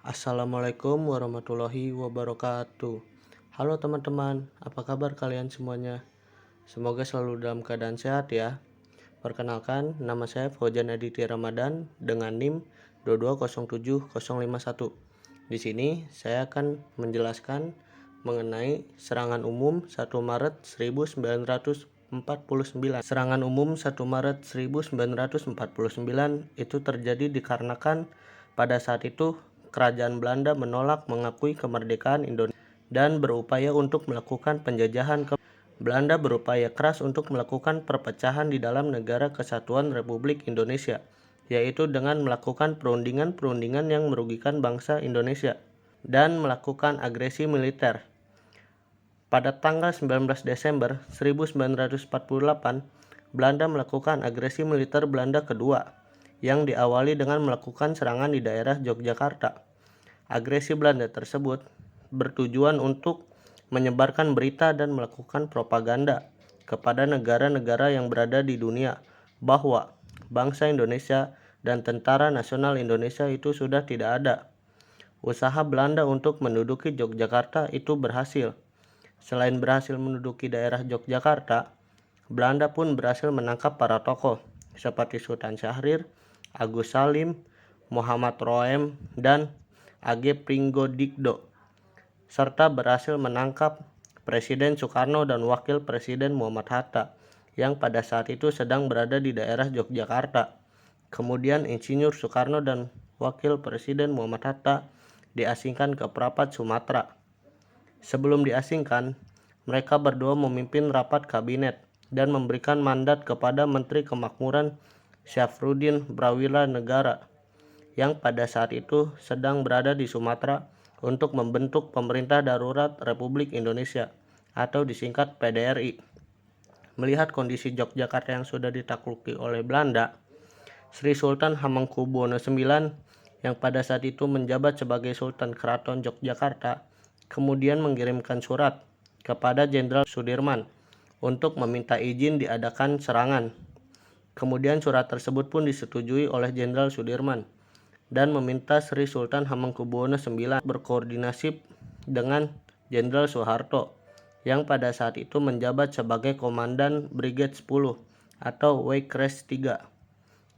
Assalamualaikum warahmatullahi wabarakatuh. Halo teman-teman, apa kabar kalian semuanya? Semoga selalu dalam keadaan sehat ya. Perkenalkan, nama saya Fauzan Aditya Ramadan dengan NIM 2207051. Di sini saya akan menjelaskan mengenai serangan umum 1 Maret 1949. Serangan umum 1 Maret 1949 itu terjadi dikarenakan pada saat itu Kerajaan Belanda menolak mengakui kemerdekaan Indonesia dan berupaya untuk melakukan penjajahan ke Belanda berupaya keras untuk melakukan perpecahan di dalam Negara Kesatuan Republik Indonesia, yaitu dengan melakukan perundingan-perundingan yang merugikan bangsa Indonesia dan melakukan agresi militer. Pada tanggal 19 Desember 1948, Belanda melakukan agresi militer Belanda kedua, yang diawali dengan melakukan serangan di daerah Yogyakarta. Agresi Belanda tersebut bertujuan untuk menyebarkan berita dan melakukan propaganda kepada negara-negara yang berada di dunia bahwa bangsa Indonesia dan Tentara Nasional Indonesia itu sudah tidak ada. Usaha Belanda untuk menduduki Yogyakarta itu berhasil. Selain berhasil menduduki daerah Yogyakarta, Belanda pun berhasil menangkap para tokoh seperti Sultan Syahrir, Agus Salim, Muhammad Roem, dan A.G. Pringgodikdo, serta berhasil menangkap Presiden Soekarno dan Wakil Presiden Muhammad Hatta yang pada saat itu sedang berada di daerah Yogyakarta. Kemudian Insinyur Soekarno dan Wakil Presiden Muhammad Hatta diasingkan ke Prapat, Sumatera. Sebelum diasingkan, mereka berdua memimpin rapat kabinet dan memberikan mandat kepada Menteri Kemakmuran Syafruddin Prawira Negara yang pada saat itu sedang berada di Sumatera untuk membentuk Pemerintah Darurat Republik Indonesia atau disingkat PDRI. Melihat kondisi Yogyakarta yang sudah ditakluki oleh Belanda, Sri Sultan Hamengkubuwono IX yang pada saat itu menjabat sebagai Sultan Keraton Yogyakarta kemudian mengirimkan surat kepada Jenderal Sudirman untuk meminta izin diadakan serangan. Kemudian surat tersebut pun disetujui oleh Jenderal Sudirman dan meminta Sri Sultan Hamengkubuwono IX berkoordinasi dengan Jenderal Soeharto yang pada saat itu menjabat sebagai Komandan Brigade 10 atau Waikres III.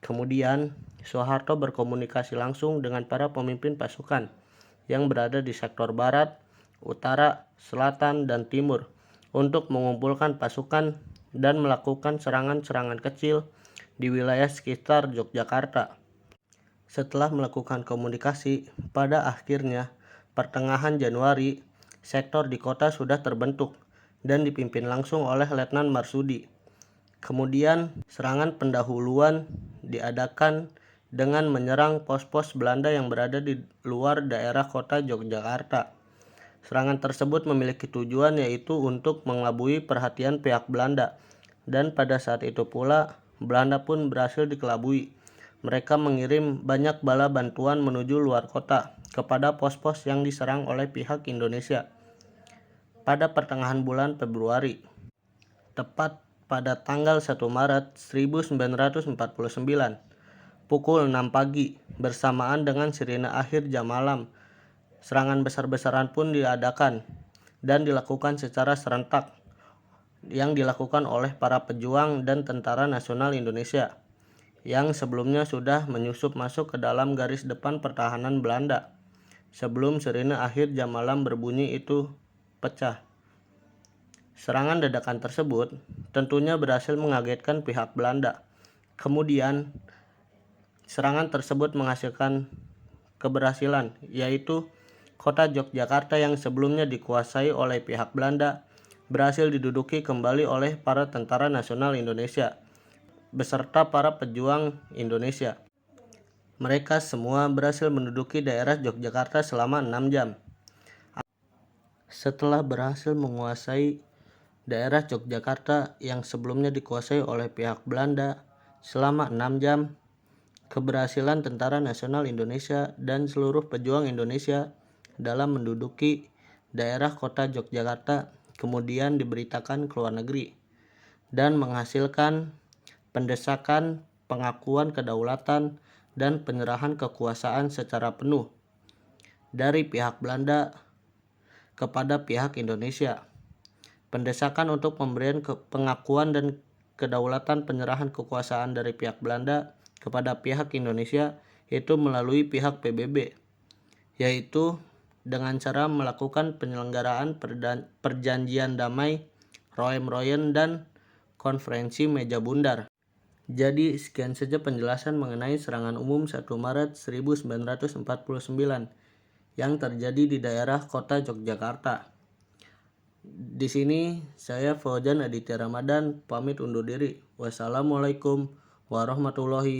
Kemudian Soeharto berkomunikasi langsung dengan para pemimpin pasukan yang berada di sektor barat, utara, selatan, dan timur untuk mengumpulkan pasukan dan melakukan serangan-serangan kecil di wilayah sekitar Yogyakarta. Setelah melakukan komunikasi, pada akhirnya pertengahan Januari, sektor di kota sudah terbentuk dan dipimpin langsung oleh Letnan Marsudi. Kemudian serangan pendahuluan diadakan dengan menyerang pos-pos Belanda yang berada di luar daerah kota Yogyakarta. Serangan tersebut memiliki tujuan yaitu untuk mengelabui perhatian pihak Belanda, dan pada saat itu pula Belanda pun berhasil dikelabui. Mereka mengirim banyak bala bantuan menuju luar kota kepada pos-pos yang diserang oleh pihak Indonesia. Pada pertengahan bulan Februari, tepat pada tanggal 1 Maret 1949, pukul 6 pagi, bersamaan dengan sirine akhir jam malam, serangan besar-besaran pun diadakan dan dilakukan secara serentak yang dilakukan oleh para pejuang dan Tentara Nasional Indonesia yang sebelumnya sudah menyusup masuk ke dalam garis depan pertahanan Belanda sebelum sirine akhir jam malam berbunyi itu pecah. Serangan dadakan tersebut tentunya berhasil mengagetkan pihak Belanda. Kemudian serangan tersebut menghasilkan keberhasilan, yaitu kota Yogyakarta yang sebelumnya dikuasai oleh pihak Belanda berhasil diduduki kembali oleh para Tentara Nasional Indonesia beserta para pejuang Indonesia. Mereka semua berhasil menduduki daerah Yogyakarta selama 6 jam. Setelah berhasil menguasai daerah Yogyakarta yang sebelumnya dikuasai oleh pihak Belanda selama 6 jam, keberhasilan Tentara Nasional Indonesia dan seluruh pejuang Indonesia dalam menduduki daerah kota Yogyakarta kemudian diberitakan ke luar negeri dan menghasilkan pendesakan, pengakuan kedaulatan, dan penyerahan kekuasaan secara penuh dari pihak Belanda kepada pihak Indonesia. Pendesakan untuk pemberian pengakuan dan kedaulatan penyerahan kekuasaan dari pihak Belanda kepada pihak Indonesia itu melalui pihak PBB, yaitu dengan cara melakukan penyelenggaraan perjanjian damai, Roem-Royen, dan konferensi meja bundar. Jadi sekian saja penjelasan mengenai serangan umum 1 Maret 1949 yang terjadi di daerah kota Yogyakarta. Di sini saya Fauzan Aditya Ramadan pamit undur diri. Wassalamualaikum warahmatullahi